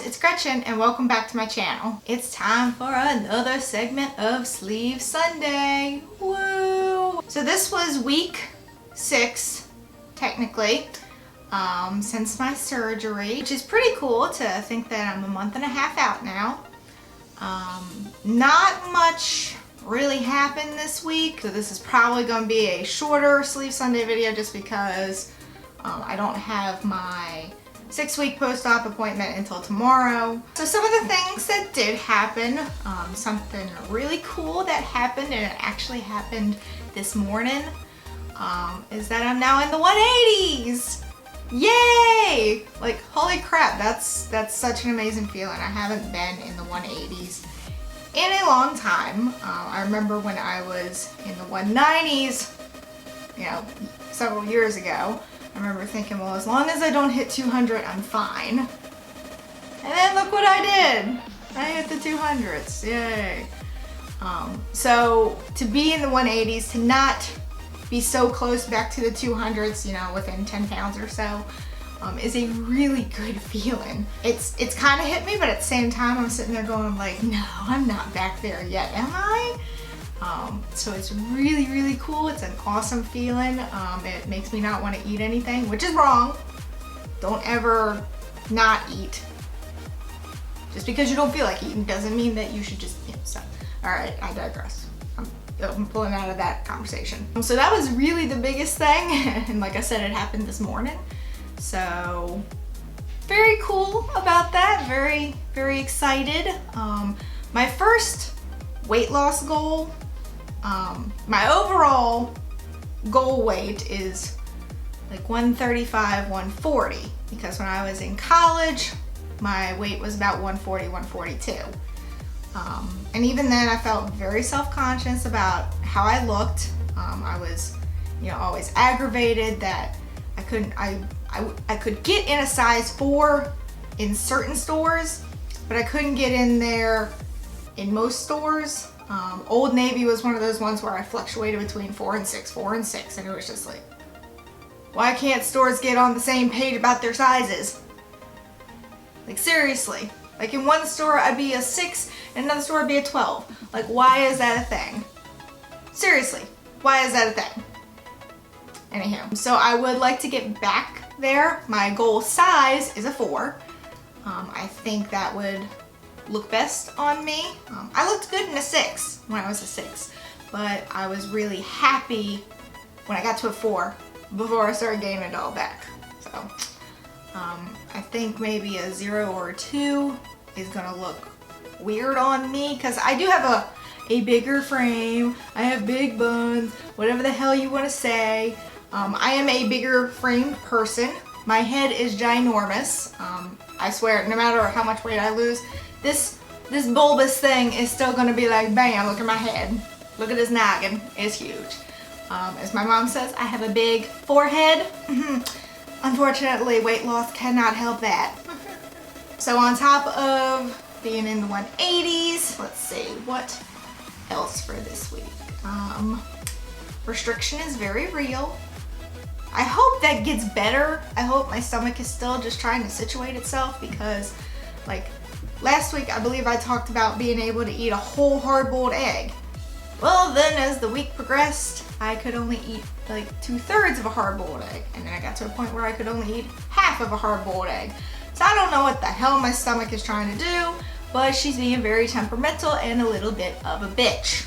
it's Gretchen and welcome back to my channel. It's time for another segment of Sleeve Sunday. Woo! So this was week 6, technically, since my surgery, which is pretty cool to think that I'm a month and a half out now. Not much really happened this week, so this is probably going to be a shorter Sleeve Sunday video just because I don't have my 6-week post-op appointment until tomorrow. So some of the things that did happen, something really cool that happened, and it actually happened this morning, is that I'm now in the 180s. Yay! Like, holy crap, that's such an amazing feeling. I haven't been in the 180s in a long time. I remember when I was in the 190s, you know, several years ago. I remember thinking, well, as long as I don't hit 200, I'm fine. And then look what I did. I hit the 200s, yay. So to be in the 180s, to not be so close back to the 200s, you know, within 10 pounds or so, is a really good feeling. It's kind of hit me, but at the same time, I'm sitting there going like, no, I'm not back there yet, am I? So it's really, really cool. It's an awesome feeling. It makes me not want to eat anything, which is wrong. Don't ever not eat. Just because you don't feel like eating doesn't mean that you should just, you know, stop. All right, I digress. I'm pulling out of that conversation. So that was really the biggest thing. And like I said, it happened this morning. So very cool about that. Very, very excited. My first weight loss goal, my overall goal weight is like 135, 140, because when I was in college, my weight was about 140, 142. And even then I felt very self-conscious about how I looked. I was, you know, always aggravated that I could get in a size 4 in certain stores, but I couldn't get in there in most stores. Old Navy was one of those ones where I fluctuated between 4 and 6, 4 and 6, and it was just like, why can't stores get on the same page about their sizes? Like, seriously. Like, in one store I'd be a 6, and another store I'd be a 12. Like, why is that a thing? Seriously, why is that a thing? Anyhow, so I would like to get back there. My goal size is a 4. I think that would look best on me. I looked good in a 6 when I was a 6, but I was really happy when I got to a 4 before I started gaining it all back. So I think maybe a 0 or a 2 is gonna look weird on me because I do have a bigger frame. I have big buns, whatever the hell you want to say. I am a bigger framed person. My head is ginormous. I swear, no matter how much weight I lose, this bulbous thing is still gonna be like, bam, look at my head. Look at this noggin, it's huge. As my mom says, I have a big forehead. Unfortunately, weight loss cannot help that. So on top of being in the 180s, let's see, what else for this week? Restriction is very real. I hope that gets better. I hope my stomach is still just trying to situate itself because, like, last week I believe I talked about being able to eat a whole hard-boiled egg. Well, then as the week progressed, I could only eat like 2/3 of a hard-boiled egg, and then I got to a point where I could only eat half of a hard-boiled egg. So I don't know what the hell my stomach is trying to do, but she's being very temperamental and a little bit of a bitch.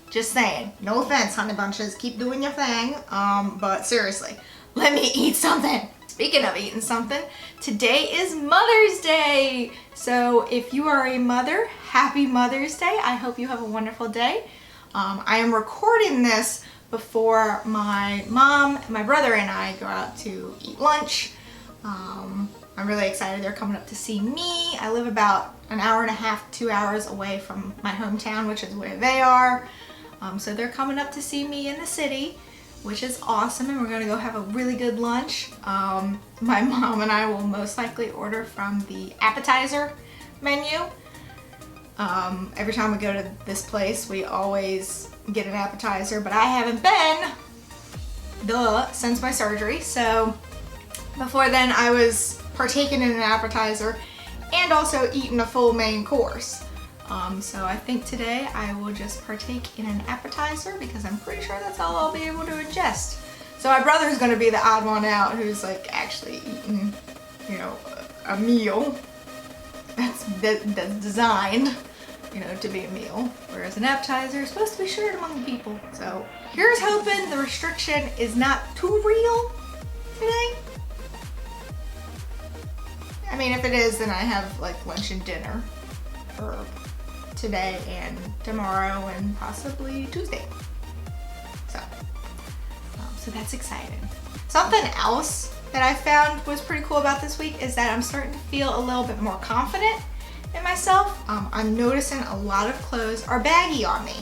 Just saying. No offense, honey bunches. Keep doing your thing. But seriously, let me eat something. Speaking of eating something, today is Mother's Day. So if you are a mother, happy Mother's Day. I hope you have a wonderful day. I am recording this before my mom, my brother, and I go out to eat lunch. I'm really excited. They're coming up to see me. I live about an hour and a half, 2 hours away from my hometown, which is where they are. So they're coming up to see me in the city, which is awesome, and we're gonna go have a really good lunch. My mom and I will most likely order from the appetizer menu. Every time we go to this place, we always get an appetizer, but I haven't been since my surgery. So before then, I was partaking in an appetizer, and also eaten a full main course. So I think today I will just partake in an appetizer because I'm pretty sure that's all I'll be able to ingest. So my brother's gonna be the odd one out who's like actually eating, you know, a meal that's designed, you know, to be a meal, whereas an appetizer is supposed to be shared among people. So here's hoping the restriction is not too real today. I mean, if it is, then I have like lunch and dinner for today and tomorrow and possibly Tuesday. So that's exciting. Something else that I found was pretty cool about this week is that I'm starting to feel a little bit more confident in myself. I'm noticing a lot of clothes are baggy on me,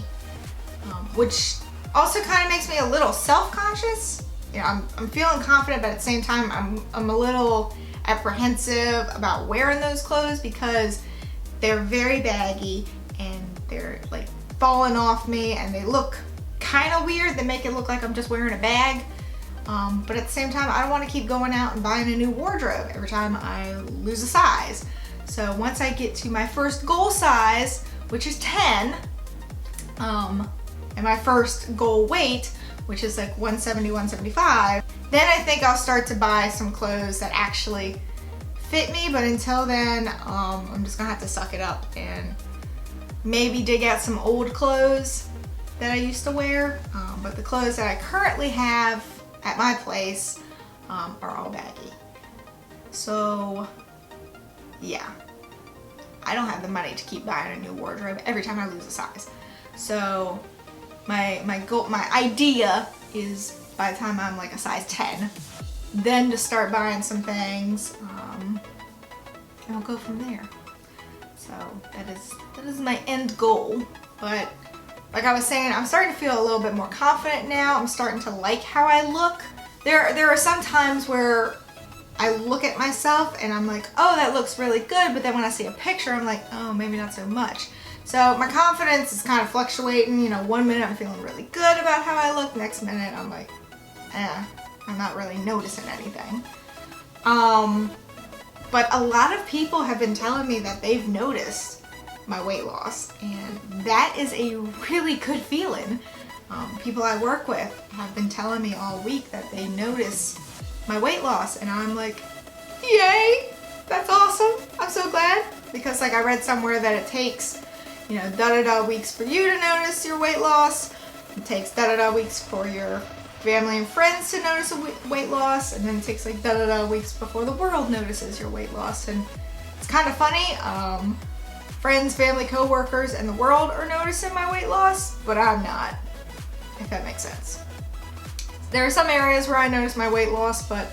which also kind of makes me a little self-conscious. You know, I'm feeling confident, but at the same time, I'm a little apprehensive about wearing those clothes because they're very baggy and they're like falling off me and they look kind of weird. They make it look like I'm just wearing a bag. But at the same time, I don't want to keep going out and buying a new wardrobe every time I lose a size. So once I get to my first goal size, which is 10, and my first goal weight, which is like 170, 175, then I think I'll start to buy some clothes that actually fit me. But until then, I'm just gonna have to suck it up and maybe dig out some old clothes that I used to wear. But the clothes that I currently have at my place are all baggy. So yeah, I don't have the money to keep buying a new wardrobe every time I lose a size. So my goal, my idea is by the time I'm like a size 10, then to start buying some things, and I'll go from there. So that is my end goal. But like I was saying, I'm starting to feel a little bit more confident now. I'm starting to like how I look. There are some times where I look at myself and I'm like, oh, that looks really good. But then when I see a picture, I'm like, oh, maybe not so much. So my confidence is kind of fluctuating. You know, one minute I'm feeling really good about how I look. Next minute I'm like, I'm not really noticing anything. But a lot of people have been telling me that they've noticed my weight loss, and that is a really good feeling. People I work with have been telling me all week that they notice my weight loss, and I'm like, yay, that's awesome. I'm so glad, because like I read somewhere that it takes, you know, da-da-da weeks for you to notice your weight loss. It takes da-da-da weeks for your family and friends to notice a weight loss, and then it takes like da-da-da weeks before the world notices your weight loss. And it's kind of funny. Friends, family, co-workers, and the world are noticing my weight loss, but I'm not, if that makes sense. There are some areas where I notice my weight loss, but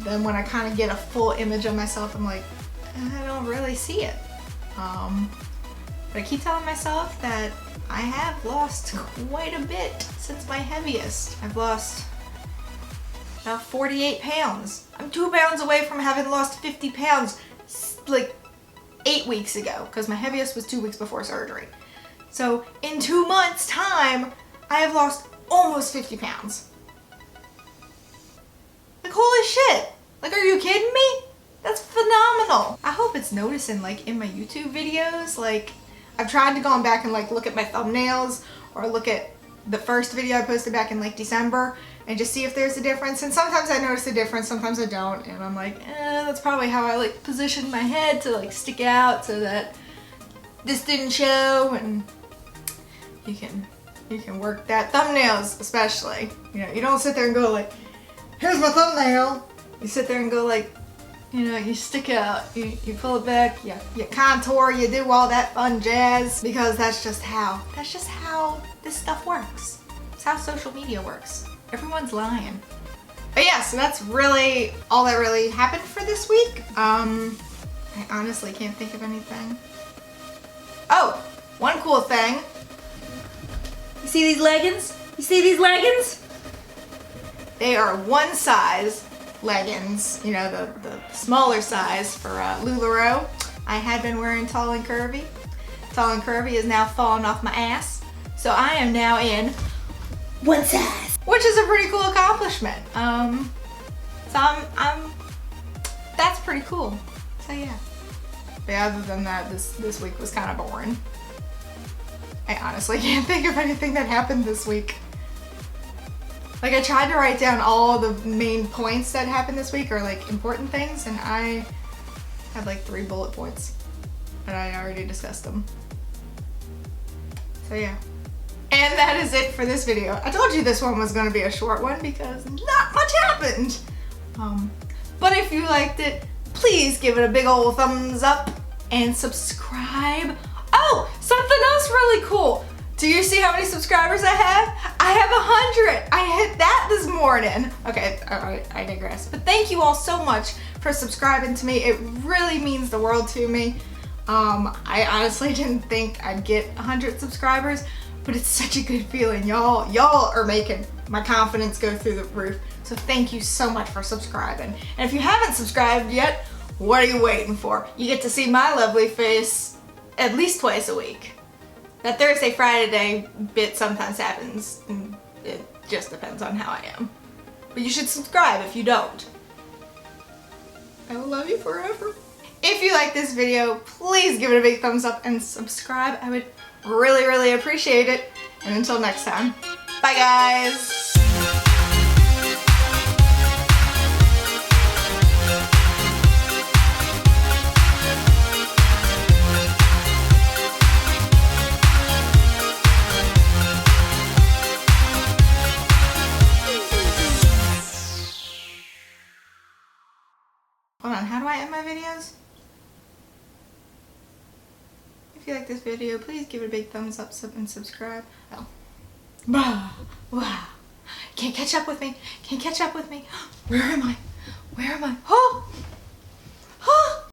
then when I kind of get a full image of myself, I'm like, I don't really see it. But I keep telling myself that I have lost quite a bit since my heaviest. I've lost about 48 pounds. I'm 2 pounds away from having lost 50 pounds like 8 weeks ago, because my heaviest was 2 weeks before surgery. So in 2 months' time, I have lost almost 50 pounds. Like, holy shit. Like, are you kidding me? That's phenomenal. I hope it's noticing, like, in my YouTube videos. Like, I've tried to go back and, like, look at my thumbnails or look at the first video I posted back in, like, December and just see if there's a difference. And sometimes I notice a difference, sometimes I don't. And I'm like, that's probably how I, like, positioned my head to, like, stick out so that this didn't show. And you can work that. Thumbnails, especially. You know, you don't sit there and go, like, here's my thumbnail. You sit there and go, like, you know, you stick out, you pull it back, you contour, you do all that fun jazz, because that's just how this stuff works. It's how social media works. Everyone's lying. But yeah, so that's really all that really happened for this week. I honestly can't think of anything. Oh, one cool thing. You see these leggings? You see these leggings? They are one size leggings, you know, the smaller size for LuLaRoe. I had been wearing tall and curvy. Tall and curvy is now falling off my ass. So I am now in one size, which is a pretty cool accomplishment. So I'm that's pretty cool. So yeah, But other than that, this week was kind of boring. I honestly can't think of anything that happened this week. Like, I tried to write down all the main points that happened this week, or like important things, and I had like 3 bullet points, and I already discussed them. So yeah. And that is it for this video. I told you this one was going to be a short one because not much happened. But if you liked it, please give it a big old thumbs up and subscribe. Oh, something else really cool. Do you see how many subscribers I have? I have 100. I hit that this morning. Okay, I digress. But thank you all so much for subscribing to me. It really means the world to me. I honestly didn't think I'd get 100 subscribers, but it's such a good feeling. Y'all are making my confidence go through the roof. So thank you so much for subscribing. And if you haven't subscribed yet, what are you waiting for? You get to see my lovely face at least twice a week. That Thursday, Friday bit sometimes happens, and it just depends on how I am. But you should subscribe if you don't. I will love you forever. If you like this video, please give it a big thumbs up and subscribe. I would really, really appreciate it. And until next time, bye guys! Hold on, how do I end my videos? If you like this video, please give it a big thumbs up and subscribe. Oh. Wow. Can't catch up with me. Can't catch up with me. Where am I? Where am I? Oh!